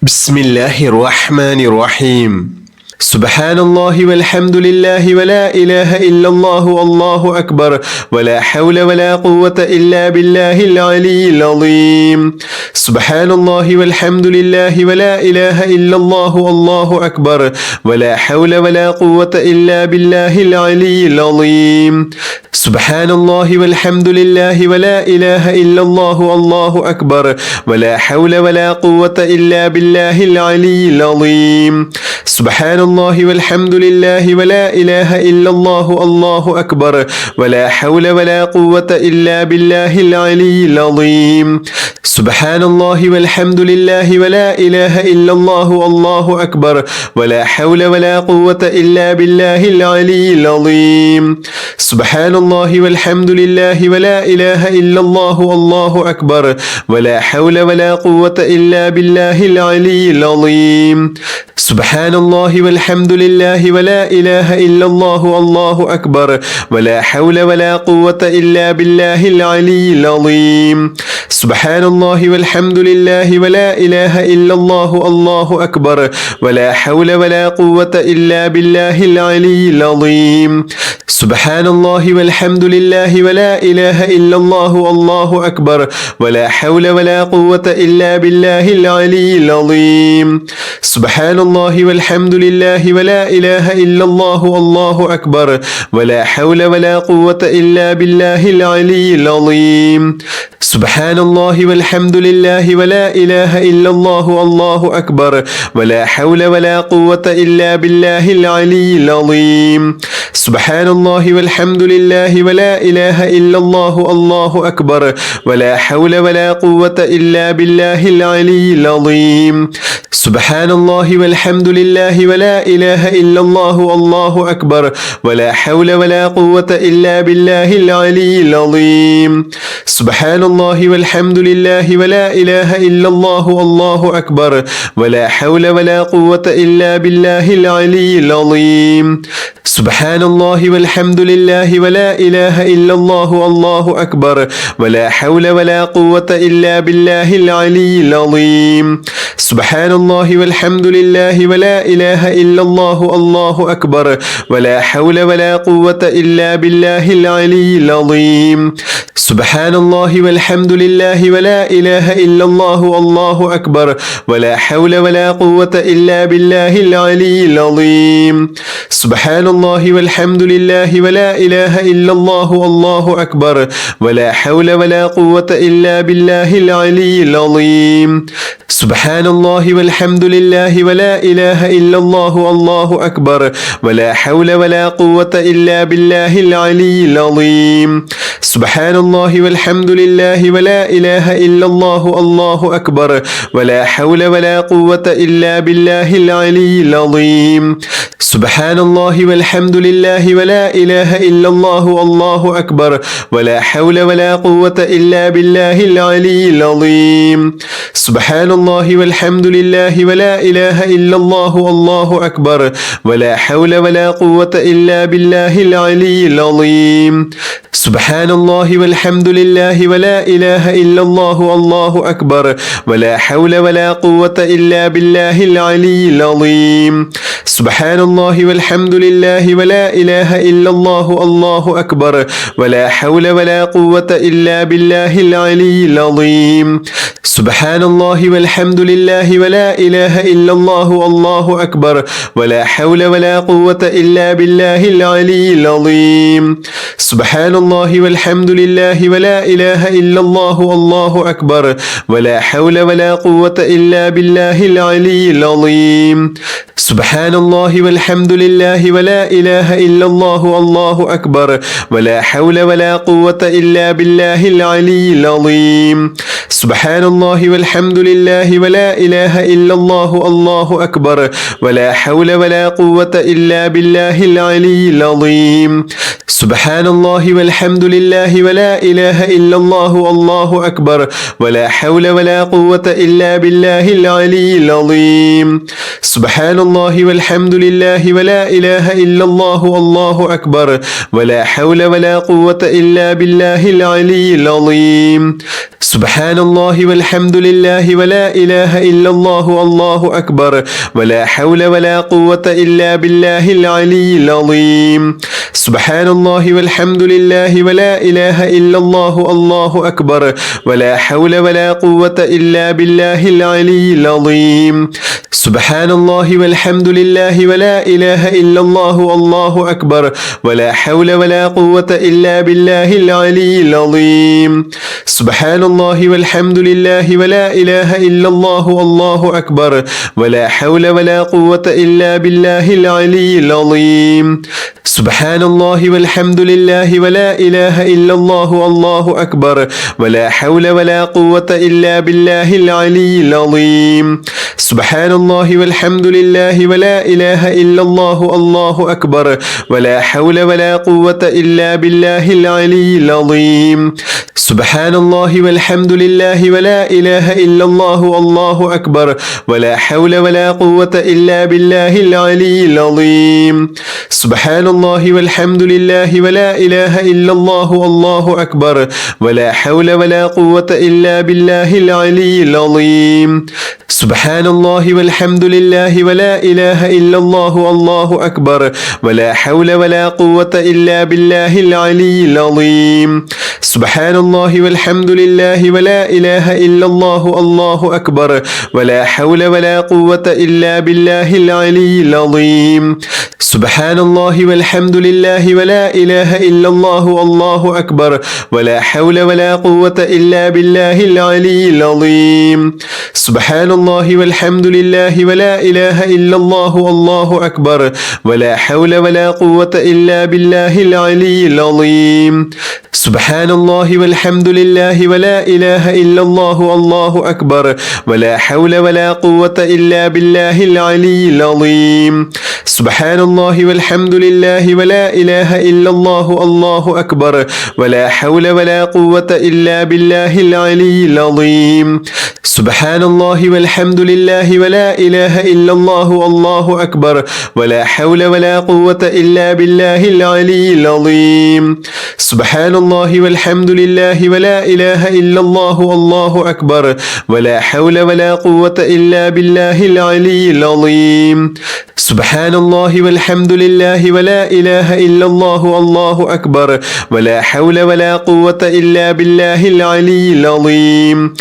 بسم الله الرحمن الرحيم. سبحان الله والحمد لله ولا إله إلا الله والله أكبر ولا حول ولا قوة إلا بالله العلي العظيم. سبحان الله والحمد لله ولا إله إلا الله والله أكبر ولا حول ولا قوة إلا بالله العلي العظيم. سبحان الله والحمد لله ولا إله إلا الله والله أكبر ولا حول ولا قوة إلا بالله العلي العظيم. سبحان الله والحمد لله ولا إله إلا الله والله أكبر ولا حول ولا قوة إلا بالله العلي العظيم. سبحان الله والحمد لله ولا إله إلا الله والله أكبر ولا حول ولا قوة إلا بالله العلي العظيم. سبحان الله والحمد لله ولا إله إلا الله والله أكبر ولا حول ولا قوة إلا بالله العلي العظيم. سبحان الله والحمد لله ولا إله إلا الله والله أكبر ولا حول ولا قوة إلا بالله العلي العظيم. سبحان الله والحمد لله ولا إله إلا الله والله أكبر ولا حول ولا قوة إلا بالله العلي العظيم. سبحان الله والحمد لله ولا إله إلا الله والله أكبر ولا حول ولا قوة إلا بالله العلي العظيم. سبحان الله والحمد لله ولا إله إلا الله والله أكبر ولا حول ولا قوة إلا بالله العلي العظيم. سبحان الله والحمد لله ولا إله إلا الله والله أكبر ولا حول ولا قوة إلا بالله العلي العظيم. سبحان الله والحمد لله ولا إله إلا الله والله أكبر ولا حول ولا قوة إلا بالله العلي العظيم. سبحان الله والحمد لله ولا إله إلا الله والله أكبر ولا حول ولا قوة إلا بالله العلي العظيم. سبحان الله والحمد لله ولا إله إلا الله والله أكبر ولا حول ولا قوة إلا بالله العلي العظيم. سبحان الله والحمد لله ولا إله إلا الله والله أكبر ولا حول ولا قوة إلا بالله العلي العظيم. سبحان الله والحمد لله ولا إله إلا الله والله أكبر ولا حول ولا قوة إلا بالله العلي العظيم. سبحان الله والحمد لله ولا إله إلا الله والله أكبر ولا حول ولا قوة إلا بالله العلي العظيم. سبحان الله والحمد لله ولا إله إلا الله والله أكبر ولا حول ولا قوة إلا بالله العلي العظيم. سبحان الله والحمد لله ولا إله إلا الله والله أكبر ولا حول ولا قوة إلا بالله العلي العظيم. سبحان الله والحمد لله ولا إله إلا الله والله أكبر ولا حول ولا قوة إلا بالله العلي العظيم. سبحان الله والحمد لله ولا إله إلا الله والله أكبر ولا حول ولا قوة إلا بالله العلي العظيم. سبحان الله والحمد لله ولا إله إلا الله والله أكبر ولا حول ولا قوة إلا بالله العلي العظيم. سبحان الله والحمد لله ولا إله إلا الله والله أكبر ولا حول ولا قوة إلا بالله العلي العظيم. سبحان الله والحمد لله ولا إله إلا الله والله أكبر ولا حول ولا قوة إلا بالله العلي العظيم. سبحان الله والحمد لله ولا إله إلا الله والله أكبر ولا حول ولا قوة إلا بالله العلي العظيم. سبحان الله والحمد لله ولا إله إلا الله والله أكبر ولا حول ولا قوة إلا بالله العلي العظيم. سبحان الله والحمد لله ولا إله إلا الله والله أكبر ولا حول ولا قوة إلا بالله العلي العظيم. سبحان الله والحمد لله ولا إله إلا الله والله أكبر ولا حول ولا قوة إلا بالله العلي العظيم. سبحان الله والحمد لله ولا إله إلا الله والله أكبر ولا حول ولا قوة إلا بالله العلي العظيم سبحان الله والحمد لله ولا إله إلا الله والله أكبر ولا حول ولا قوة إلا بالله العلي العظيم سبحان الله والحمد لله ولا إله إلا الله والله أكبر ولا حول ولا قوة إلا بالله العلي العظيم سبحان الله والحمد لله ولا إله إلا الله والله أكبر ولا حول ولا قوة إلا بالله العلي العظيم سبحان الله والحمد لله ولا إله إلا الله والله أكبر ولا حول ولا قوة إلا بالله العلي العظيم سبحان الله والحمد لله ولا إله إلا الله والله أكبر ولا حول ولا قوة إلا بالله العلي العظيم سبحان الله والحمد لله ولا إله إلا الله والله أكبر ولا حول ولا قوة إلا بالله العلي العظيم سبحان الله والحمد لله ولا إله إلا الله والله أكبر ولا حول ولا قوة إلا بالله العلي العظيم سبحان الله والحمد لله ولا إله إلا الله والله أكبر ولا حول ولا قوة إلا بالله العلي العظيم سبحان الله والحمد لله ولا إله إلا الله والله أكبر ولا حول ولا قوة إلا بالله العلي العظيم سبحان الله والحمد لله ولا إله إلا الله والله أكبر ولا حول ولا قوة إلا بالله العلي العظيم سبحان الله والحمد لله ولا إله إلا الله والله أكبر ولا حول ولا قوة إلا بالله العلي العظيم سبحان الله والحمد لله ولا إله إلا الله والله أكبر ولا حول ولا قوة إلا بالله العلي العظيم سبحان الله والحمد لله ولا إله إلا الله والله أكبر ولا حول ولا قوة إلا بالله العلي العظيم سبحان الله والحمد لله ولا إله إلا الله والله أكبر ولا حول ولا قوة إلا بالله العلي العظيم سبحان الله والحمد لله ولا إله إلا الله والله أكبر ولا حول ولا قوة إلا بالله العلي العظيم سبحان الله والحمد لله ولا إله إلا الله والله أكبر ولا حول ولا قوة إلا بالله العلي العظيم سبحان الله والحمد لله ولا إله إلا الله والله أكبر ولا حول ولا قوة إلا بالله العلي العظيم سبحان الله والحمد لله ولا إله إلا الله والله أكبر ولا حول ولا قوة إلا بالله العلي العظيم سبحان الله والحمد لله ولا إله إلا الله والله أكبر ولا حول ولا قوة إلا بالله العلي العظيم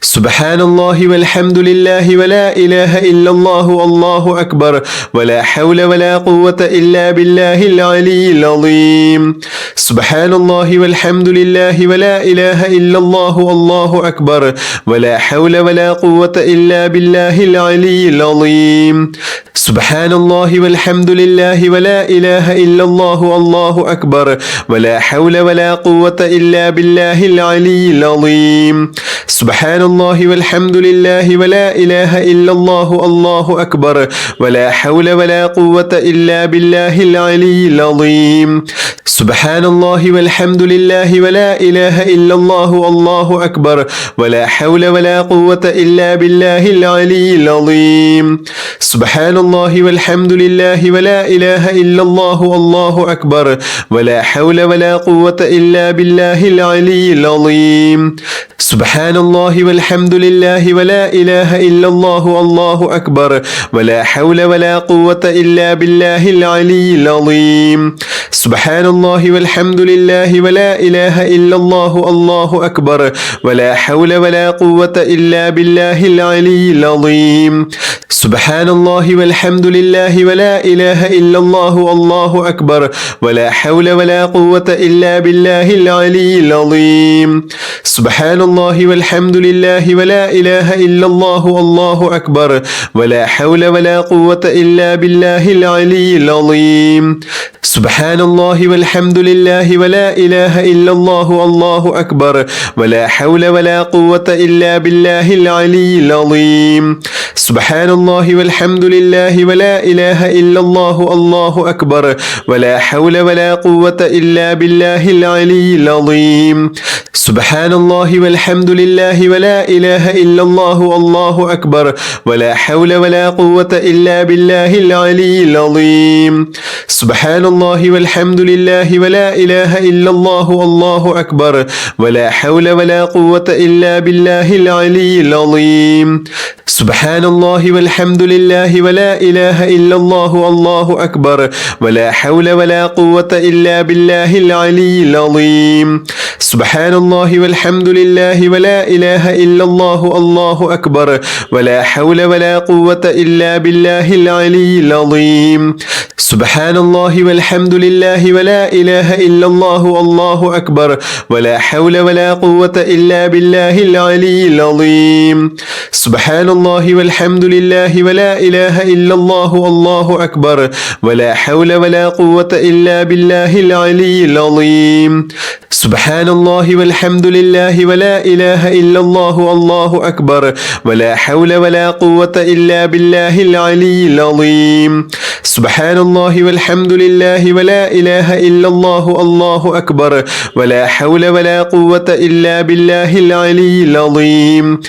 سبحان الله والحمد لله ولا إله إلا الله والله أكبر ولا حول ولا قوة إلا بالله العلي العظيم سبحان الله والحمد لله ولا إله إلا الله والله أكبر ولا حول ولا قوة إلا بالله العلي العظيم سبحان الله والحمد لله ولا إله إلا الله والله أكبر ولا حول ولا قوة إلا بالله العلي العظيم سبحان الله والحمد لله ولا إله إلا الله والله أكبر ولا حول ولا قوة إلا بالله العلي العظيم سبحان الله والحمد لله ولا إله إلا الله والله أكبر ولا حول ولا قوة إلا بالله العلي العظيم سبحان الله والحمد لله ولا إله إلا الله والله أكبر ولا حول ولا قوة إلا بالله العلي العظيم سبحان الله والحمد لله ولا إله إلا الله والله أكبر ولا حول ولا قوة إلا بالله العلي العظيم سبحان الله والحمد لله ولا إله إلا الله والله أكبر ولا حول ولا قوة إلا بالله العلي العظيم سبحان الله والحمد لله ولا إله إلا الله والله أكبر ولا حول ولا قوة إلا بالله العلي العظيم سبحان الله والحمد لله ولا إله إلا الله والله أكبر ولا حول ولا قوة إلا بالله العلي العظيم سبحان الله والحمد لله ولا إله إلا الله والله أكبر ولا حول ولا قوة إلا بالله العلي العظيم سبحان الله والحمد لله ولا إله إلا الله والله أكبر ولا حول ولا قوة إلا بالله العلي العظيم سبحان الله والحمد لله ولا إله إلا الله والله أكبر ولا حول ولا قوة إلا بالله العلي العظيم سبحان الله والحمد لله ولا إله إلا الله والله أكبر ولا حول ولا قوة إلا بالله العلي العظيم سبحان الله والحمد لله ولا إله إلا الله والله أكبر ولا حول ولا قوة إلا بالله العلي العظيم سبحان الله والحمد لله ولا إله إلا الله والله أكبر ولا حول ولا قوة إلا بالله العلي العظيم سبحان الله والحمد لله ولا إله إلا الله والله أكبر ولا حول ولا قوة إلا بالله العلي العظيم سبحان الله والحمد لله ولا إله إلا الله والله أكبر ولا حول ولا قوة إلا بالله العلي العظيم سبحان الله والحمد لله ولا إله إلا الله والله أكبر ولا حول ولا قوة إلا بالله العلي العظيم سبحان الله والحمد لله ولا إله إلا الله والله أكبر ولا حول ولا قوة إلا بالله العلي العظيم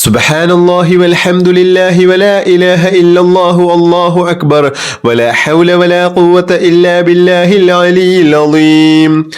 سبحان الله والحمد لله ولا إله إلا الله والله أكبر ولا حول ولا قوة إلا بالله العلي العظيم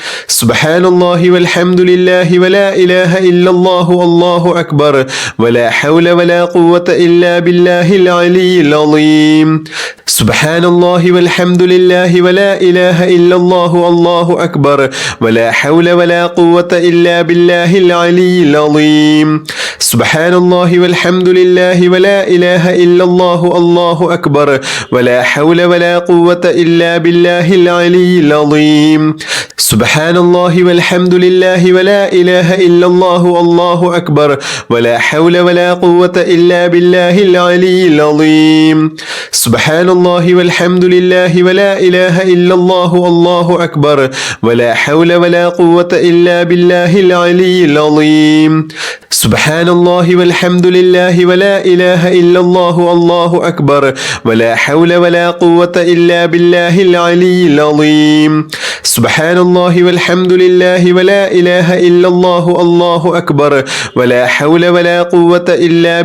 سبحان الله والحمد لله ولا إله إلا الله والله أكبر ولا حول ولا قوة إلا بالله العلي العظيم سبحان الله والحمد لله ولا إله إلا الله والله أكبر ولا حول ولا قوة إلا بالله العلي العظيم سبحان الله والحمد لله ولا إله إلا الله والله أكبر ولا حول ولا قوة إلا بالله العلي العظيم سبحان الله والحمد لله ولا إله إلا الله والله أكبر ولا حول ولا قوة إلا بالله العلي العظيم سبحان الله والحمد لله ولا إله إلا الله والله أكبر ولا حول ولا قوة إلا بالله العلي العظيم سبحان الله والحمد لله ولا إله إلا الله والله أكبر ولا حول ولا قوة إلا بالله العلي العظيم سبحان الله والحمد لله ولا إله إلا الله والله أكبر ولا حول ولا قوة إلا بالله العلي العظيم سبحان الله والحمد لله ولا إله إلا الله والله أكبر ولا حول ولا قوة إلا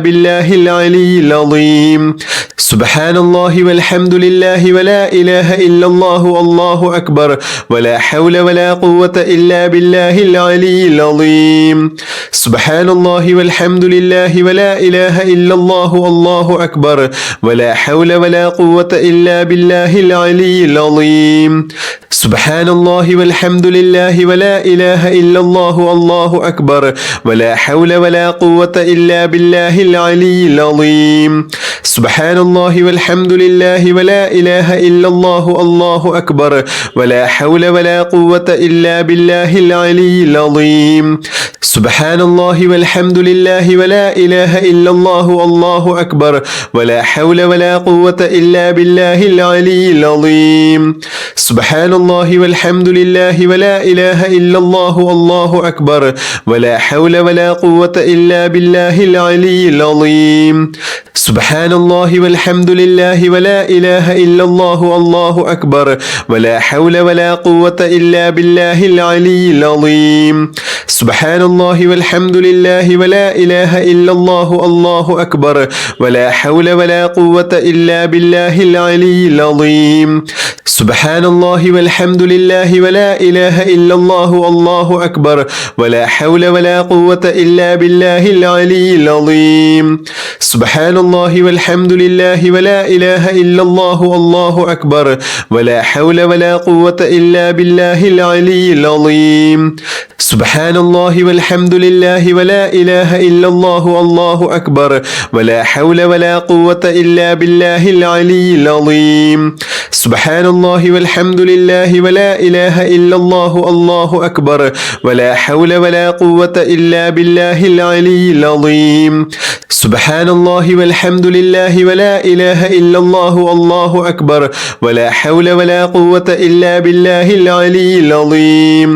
بالله العلي العظيم سبحان الله والحمد لله ولا إله إلا الله والله أكبر ولا حول ولا قوة إلا بالله العلي العظيم سبحان الله والحمد لله ولا إله إلا الله والله أكبر ولا حول ولا قوة إلا بالله العلي العظيم سبحان الله والحمد لله ولا إله إلا الله والله أكبر ولا حول ولا قوة إلا بالله العلي العظيم سبحان الله والحمد لله ولا إله إلا الله والله أكبر ولا حول ولا قوة إلا بالله العلي العظيم سبحان الله والحمد لله ولا إله إلا الله والله أكبر ولا حول ولا قوة إلا بالله العلي العظيم سبحان الله والحمد لله ولا إله إلا الله والله أكبر ولا حول ولا قوة إلا بالله العلي العظيم سبحان الله والحمد لله ولا إله إلا الله والله أكبر ولا حول ولا قوة إلا بالله العلي العظيم سبحان الله والحمد لله ولا إله إلا الله والله أكبر ولا حول ولا قوة إلا بالله العلي العظيم سبحان الله والحمد لله ولا إله إلا الله والله أكبر ولا حول ولا قوة إلا بالله العلي العظيم سبحان الله والحمد لله ولا إله إلا الله والله أكبر ولا حول ولا قوة إلا بالله العلي العظيم سبحان الله والحمد لله ولا إله إلا الله والله أكبر ولا حول ولا قوة إلا بالله العلي العظيم سبحان الله والحمد لله ولا إله إلا الله والله أكبر ولا حول ولا قوة إلا بالله العلي العظيم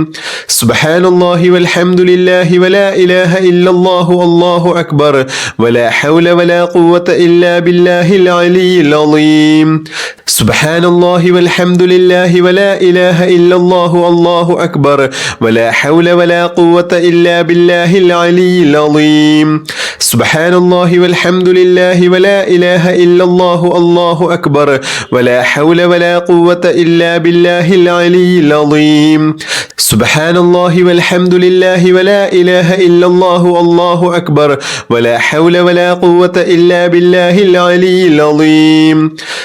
سبحان الله والحمد لله ولا إله إلا الله والله أكبر ولا حول ولا قوة إلا بالله العلي العظيم سبحان الله والحمد لله ولا إله إلا الله والله أكبر ولا حول ولا قوة إلا بالله العلي العظيم سبحان الله والحمد لله ولا إله إلا الله والله أكبر ولا حول ولا قوة إلا بالله العلي العظيم سبحان الله والحمد لله ولا إله إلا الله والله أكبر ولا حول ولا قوة إلا بالله العلي العظيم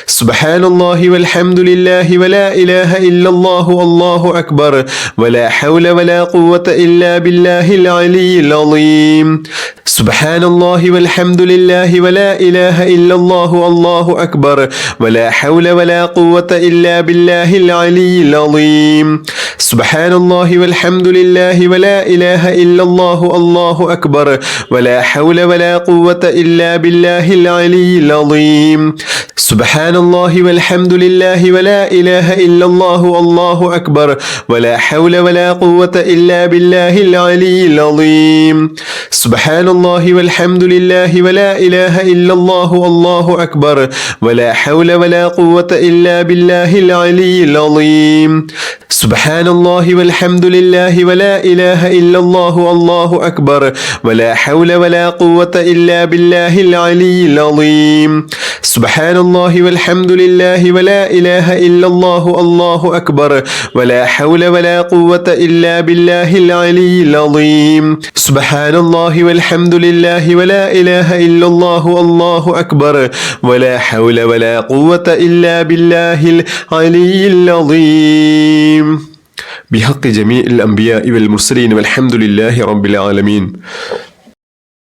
سبحان الله والحمد لله ولا إله إلا الله والله أكبر ولا حول ولا قوة إلا بالله العلي العظيم سبحان الله والحمد لله ولا إله إلا الله والله أكبر ولا حول ولا قوة إلا بالله العلي العظيم سبحان الله والحمد لله ولا إله إلا الله والله أكبر ولا حول ولا قوة إلا بالله العلي العظيم سبحان الله والحمد لله ولا إله إلا الله والله أكبر ولا حول ولا قوة إلا بالله العلي العظيم سبحان الله والحمد لله ولا إله إلا الله والله أكبر ولا حول ولا قوة إلا بالله العلي العظيم سبحان الله والحمد لله ولا إله إلا الله والله أكبر ولا حول ولا قوة إلا بالله العلي العظيم سبحان الله والحمد لله ولا إله إلا الله والله أكبر ولا حول ولا قوة إلا بالله العلي العظيم سبحان الله والحمد لله ولا إله إلا الله والله أكبر ولا حول ولا قوة إلا بالله العلي العظيم بحق جميع الأنبياء والمرسلين والحمد لله رب العالمين